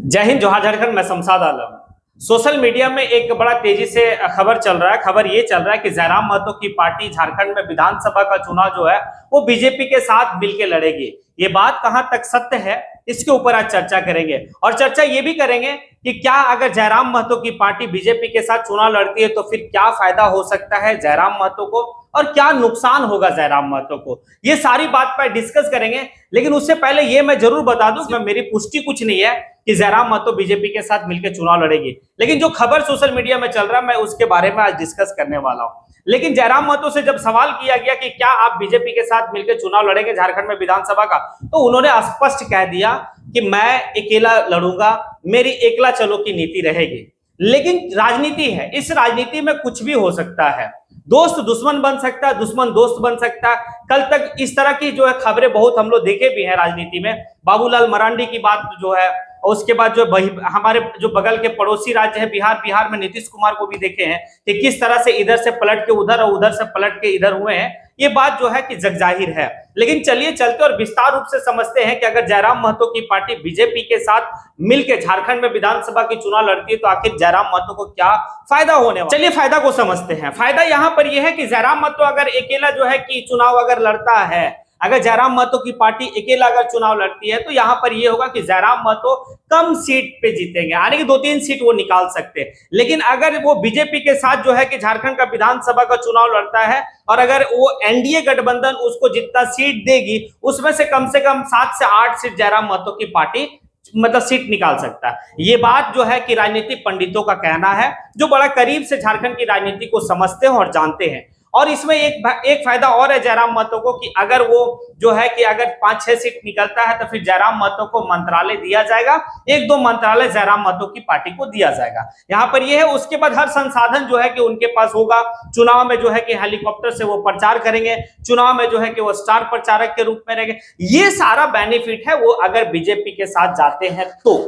जय हिंद, जोहार झारखंड। मैं शमशाद आलम। सोशल मीडिया में एक बड़ा तेजी से खबर चल रहा है। खबर ये चल रहा है कि जयराम महतो की पार्टी झारखंड में विधानसभा का चुनाव जो है वो बीजेपी के साथ मिलकर लड़ेगी। ये बात कहां तक सत्य है, इसके ऊपर आज चर्चा करेंगे। और चर्चा ये भी करेंगे कि क्या अगर जयराम महतो की पार्टी बीजेपी के साथ चुनाव लड़ती है तो फिर क्या फायदा हो सकता है जयराम महतो को और क्या नुकसान होगा जयराम महतो को। ये सारी बात पर डिस्कस करेंगे। लेकिन उससे पहले ये मैं जरूर बता दूं कि मेरी पुष्टि कुछ नहीं है कि जयराम महतो बीजेपी के साथ मिलकर चुनाव लड़ेगी, लेकिन जो खबर सोशल मीडिया में चल रहा है मैं उसके बारे में आज डिस्कस करने वाला हूं। लेकिन जयराम महतो से जब सवाल किया गया कि क्या आप बीजेपी के साथ मिलकर चुनाव लड़ेंगे झारखंड में विधानसभा का, तो उन्होंने स्पष्ट कह दिया कि मैं अकेला लड़ूंगा, मेरी एकला चलो की नीति रहेगी। लेकिन राजनीति है, इस राजनीति में कुछ भी हो सकता है। दोस्त दुश्मन बन सकता है, दुश्मन दोस्त बन सकता है। कल तक इस तरह की जो है खबरें बहुत हम लोग देखे भी हैं राजनीति में। बाबूलाल मरांडी की बात जो है, और उसके बाद जो हमारे जो बगल के पड़ोसी राज्य है बिहार में नीतीश कुमार को भी देखे हैं कि किस तरह से इधर से पलट के उधर और उधर से पलट के इधर हुए हैं। ये बात जो है कि जगजाहिर है। लेकिन चलिए चलते और विस्तार रूप से समझते हैं कि अगर जयराम महतो की पार्टी बीजेपी के साथ मिलकर झारखंड में विधानसभा की चुनाव लड़ती है तो आखिर जयराम महतो को क्या फायदा होने वाला। चलिए फायदा को समझते हैं। फायदा यहां पर यह है कि जयराम महतो अगर अकेला जो है कि चुनाव अगर लड़ता है, अगर जयराम महतो की पार्टी अकेला अगर चुनाव लड़ती है तो यहां पर यह होगा कि जयराम महतो कम सीट पे जीतेंगे, यानी कि 2-3 सीट वो निकाल सकते हैं। लेकिन अगर वो बीजेपी के साथ जो है कि झारखंड का विधानसभा का चुनाव लड़ता है और अगर वो एनडीए गठबंधन उसको जितना सीट देगी उसमें से कम 7 से 8 सीट जयराम महतो की पार्टी मतलब सीट निकाल सकता है। ये बात जो है कि राजनीतिक पंडितों का कहना है, जो बड़ा करीब से झारखंड की राजनीति को समझते हैं और जानते हैं। और इसमें एक फायदा और है जयराम महतो को कि अगर वो जो है कि अगर 5-6 सीट निकलता है तो फिर जयराम महतो को मंत्रालय दिया जाएगा, 1-2 मंत्रालय जयराम महतो की पार्टी को दिया जाएगा। यहाँ पर यह है। उसके बाद हर संसाधन जो है कि उनके पास होगा। चुनाव में जो है कि हेलीकॉप्टर से वो प्रचार करेंगे, चुनाव में जो है कि वो स्टार प्रचारक के रूप में रहेंगे। ये सारा बेनिफिट है वो अगर बीजेपी के साथ जाते हैं तो।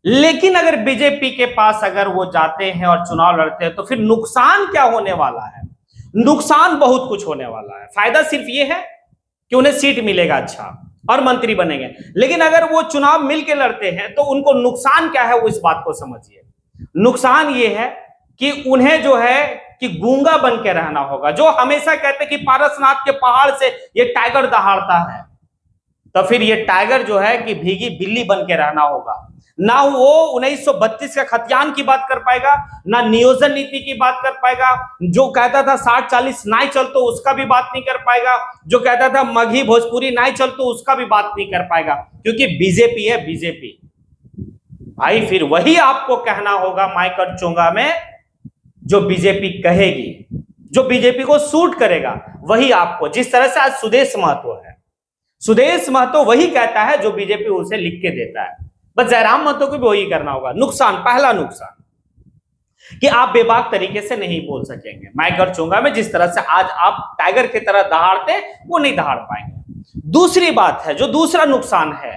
लेकिन अगर बीजेपी के पास अगर वो जाते हैं और चुनाव लड़ते हैं तो फिर नुकसान क्या होने वाला है? नुकसान बहुत कुछ होने वाला है। फायदा सिर्फ ये है कि उन्हें सीट मिलेगा अच्छा और मंत्री बनेंगे। लेकिन अगर वो चुनाव मिलकर लड़ते हैं तो उनको नुकसान क्या है वो इस बात को समझिए। नुकसान ये है कि उन्हें जो है कि गूंगा बन के रहना होगा। जो हमेशा कहते हैं कि पारसनाथ के पहाड़ से ये टाइगर दहाड़ता है, तो फिर ये टाइगर जो है कि भीगी बिल्ली बन के रहना होगा। ना वो 1932 का खतियान की बात कर पाएगा, ना नियोजन नीति की बात कर पाएगा। जो कहता था 60-40 नाई चल तो उसका भी बात नहीं कर पाएगा। जो कहता था मगही भोजपुरी नाई चल तो उसका भी बात नहीं कर पाएगा, क्योंकि बीजेपी है बीजेपी। भाई फिर वही आपको कहना होगा माइक और चोंगा में, जो बीजेपी कहेगी, जो बीजेपी को सूट करेगा वही आपको। जिस तरह से आज सुदेश महतो है, सुदेश महतो वही कहता है जो बीजेपी उसे लिख के देता है। बस जयराम महतो को भी वही करना होगा। नुकसान, पहला नुकसान कि आप बेबाक तरीके से नहीं बोल सकेंगे माइक और चोंगा में। जिस तरह से आज आप टाइगर की तरह दहाड़ते वो नहीं दहाड़ पाएंगे। दूसरी बात है, जो दूसरा नुकसान है,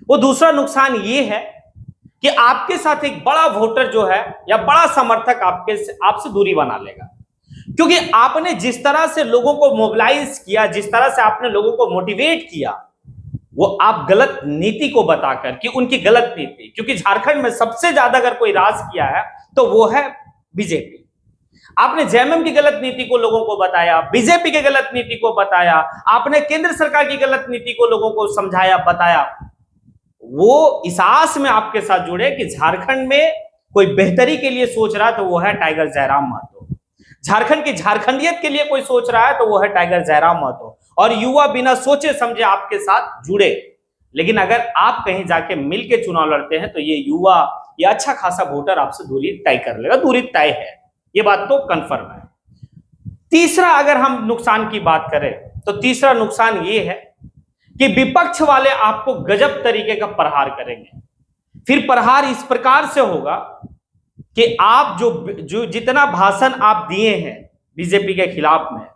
वो दूसरा नुकसान ये है कि आपके साथ एक बड़ा वोटर जो है या बड़ा समर्थक आपसे दूरी बना लेगा। क्योंकि आपने जिस तरह से लोगों को मोबिलाइज किया, जिस तरह से आपने लोगों को मोटिवेट किया, वो आप गलत नीति को बताकर कि उनकी गलत नीति, क्योंकि झारखंड में सबसे ज्यादा अगर कोई राज किया है तो वो है बीजेपी। आपने जेएमएम की गलत नीति को लोगों को बताया, बीजेपी की गलत नीति को बताया, आपने केंद्र सरकार की गलत नीति को लोगों को समझाया, बताया। वो इस आस में आपके साथ जुड़े कि झारखंड में कोई बेहतरी के लिए सोच रहा है तो वो है टाइगर जयराम महतो। झारखंड की झारखंडियत के लिए कोई सोच रहा है तो वो है टाइगर जयराम महतो। और युवा बिना सोचे समझे आपके साथ जुड़े। लेकिन अगर आप कहीं जाके मिलके चुनाव लड़ते हैं तो ये युवा, ये अच्छा खासा वोटर आपसे दूरी तय कर लेगा। दूरी तय है, ये बात तो कंफर्म है। तीसरा अगर हम नुकसान की बात करें तो तीसरा नुकसान ये है कि विपक्ष वाले आपको गजब तरीके का प्रहार करेंगे। फिर प्रहार इस प्रकार से होगा कि आप जो जितना भाषण आप दिए हैं बीजेपी के खिलाफ में,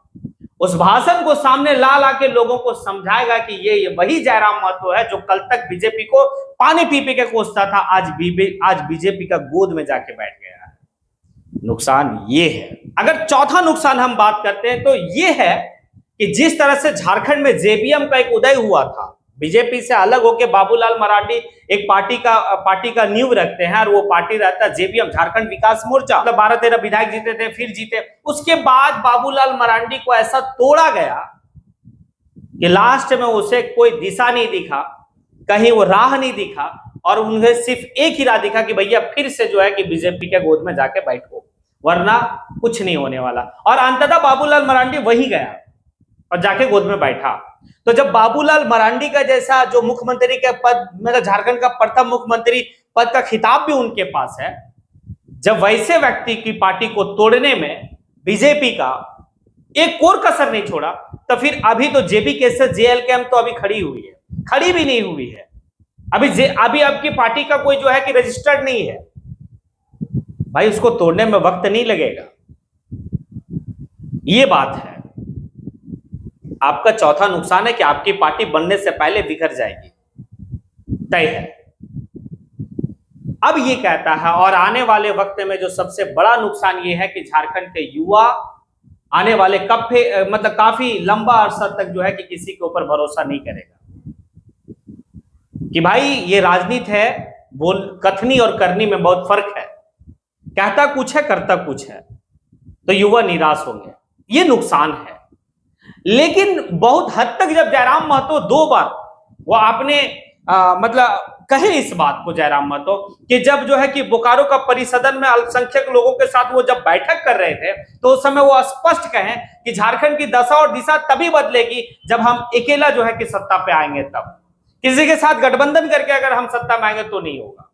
उस भाषण को सामने ला के लोगों को समझाएगा कि ये वही जयराम महतो है जो कल तक बीजेपी को पानी पी के कोसता था, आज बीजेपी का गोद में जाके बैठ गया है। नुकसान ये है। अगर चौथा नुकसान हम बात करते हैं तो ये है कि जिस तरह से झारखंड में जेबीएम का एक उदय हुआ था, बीजेपी से अलग होके बाबूलाल मरांडी एक पार्टी का नींव रखते हैं, और वो पार्टी रहता है जेबीएम, झारखंड विकास मोर्चा। मतलब 12-13 विधायक जीते थे, फिर जीते। उसके बाद बाबूलाल मरांडी को ऐसा तोड़ा गया कि लास्ट में उसे कोई दिशा नहीं दिखा, कहीं वो राह नहीं दिखा, और उन्हें सिर्फ एक ही राह दिखा कि भैया फिर से जो है कि बीजेपी के गोद में जाके बैठो, वरना कुछ नहीं होने वाला। और अंततः बाबूलाल मरांडी वही गया और जाके गोद में बैठा। तो जब बाबूलाल मरांडी का जैसा जो मुख्यमंत्री के पद, मतलब झारखंड का प्रथम मुख्यमंत्री पद का खिताब भी उनके पास है, जब वैसे व्यक्ति की पार्टी को तोड़ने में बीजेपी का एक और कसर नहीं छोड़ा, तो फिर अभी तो जेबी केसेस जेएलके तो अभी खड़ी हुई है, खड़ी भी नहीं हुई है। अभी आपकी पार्टी का कोई जो है कि रजिस्टर्ड नहीं है भाई, उसको तोड़ने में वक्त नहीं लगेगा। ये बात है। आपका चौथा नुकसान है कि आपकी पार्टी बनने से पहले बिखर जाएगी, तय है। अब ये कहता है, और आने वाले वक्त में जो सबसे बड़ा नुकसान ये है कि झारखंड के युवा आने वाले काफी लंबा अरसा तक जो है कि किसी के ऊपर भरोसा नहीं करेगा, कि भाई ये राजनीति है, कथनी और करनी में बहुत फर्क है। कहता कुछ है, करता कुछ है, तो युवा निराश होंगे, ये नुकसान है। लेकिन बहुत हद तक जब जयराम महतो 2 बार वो आपने कहे इस बात को, जयराम महतो, कि जब जो है कि बोकारो का परिसदन में अल्पसंख्यक लोगों के साथ वो जब बैठक कर रहे थे, तो उस समय वो स्पष्ट कहें कि झारखंड की दशा और दिशा तभी बदलेगी जब हम अकेला जो है कि सत्ता पे आएंगे, तब किसी के साथ गठबंधन करके अगर हम सत्ता में आएंगे तो नहीं होगा।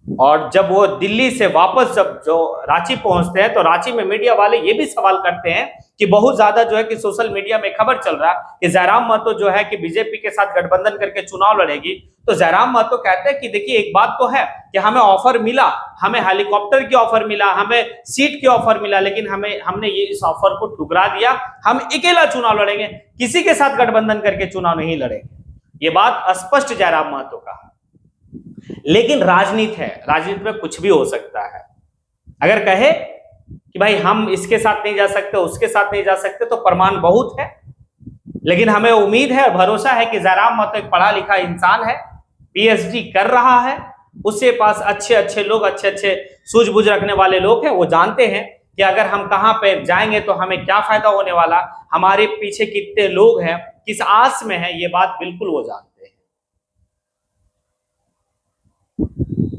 और जब वो दिल्ली से वापस जब जो रांची पहुंचते हैं, तो रांची में मीडिया वाले ये भी सवाल करते हैं कि बहुत ज्यादा जो है कि सोशल मीडिया में खबर चल रहा है कि जयराम महतो जो है कि बीजेपी के साथ गठबंधन करके चुनाव लड़ेगी। तो जयराम महतो कहते हैं कि देखिए, एक बात तो है कि हमें ऑफर मिला, हमें हेलीकॉप्टर की ऑफर मिला, हमें सीट की ऑफर मिला, लेकिन हमने ये इस ऑफर को ठुकरा दिया। हम अकेला चुनाव लड़ेंगे, किसी के साथ गठबंधन करके चुनाव नहीं लड़ेंगे। ये बात स्पष्ट जयराम महतो का है। लेकिन राजनीति है, राजनीति में कुछ भी हो सकता है। अगर कहे कि भाई हम इसके साथ नहीं जा सकते, उसके साथ नहीं जा सकते, तो प्रमाण बहुत है। लेकिन हमें उम्मीद है और भरोसा है कि जयराम महतो एक पढ़ा लिखा इंसान है, पीएचडी कर रहा है, उसके पास अच्छे लोग, अच्छे सूझबूझ रखने वाले लोग हैं। वो जानते हैं कि अगर हम कहां पे जाएंगे तो हमें क्या फायदा होने वाला, हमारे पीछे कितने लोग हैं, किस आस में है, ये बात बिल्कुल वो जानते हैं।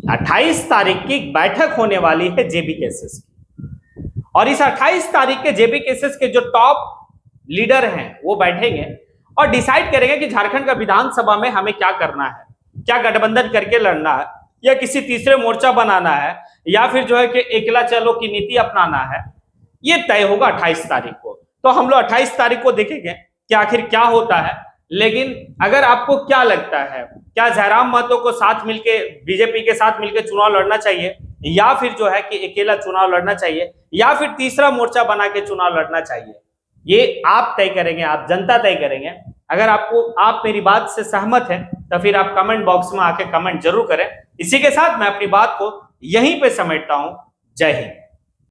28 तारीख की बैठक होने वाली है जेबी केसेस की, और इस 28 तारीख के जेबी केसेस के जो टॉप लीडर हैं वो बैठेंगे और डिसाइड करेंगे कि झारखंड का विधानसभा में हमें क्या करना है, क्या गठबंधन करके लड़ना है, या किसी तीसरे मोर्चा बनाना है, या फिर जो है कि अकेला चलो की नीति अपनाना है। ये तय होगा 28 तारीख को। तो हम लोग 28 तारीख को देखेंगे कि आखिर क्या होता है। लेकिन अगर आपको क्या लगता है, क्या जयराम महतो को साथ मिलके, बीजेपी के साथ मिलके चुनाव लड़ना चाहिए, या फिर जो है कि अकेला चुनाव लड़ना चाहिए, या फिर तीसरा मोर्चा बना के चुनाव लड़ना चाहिए, ये आप तय करेंगे, आप जनता तय करेंगे। अगर आप मेरी बात से सहमत हैं तो फिर आप कमेंट बॉक्स में आके कमेंट जरूर करें। इसी के साथ मैं अपनी बात को यहीं पे समेटता हूं। जय हिंद।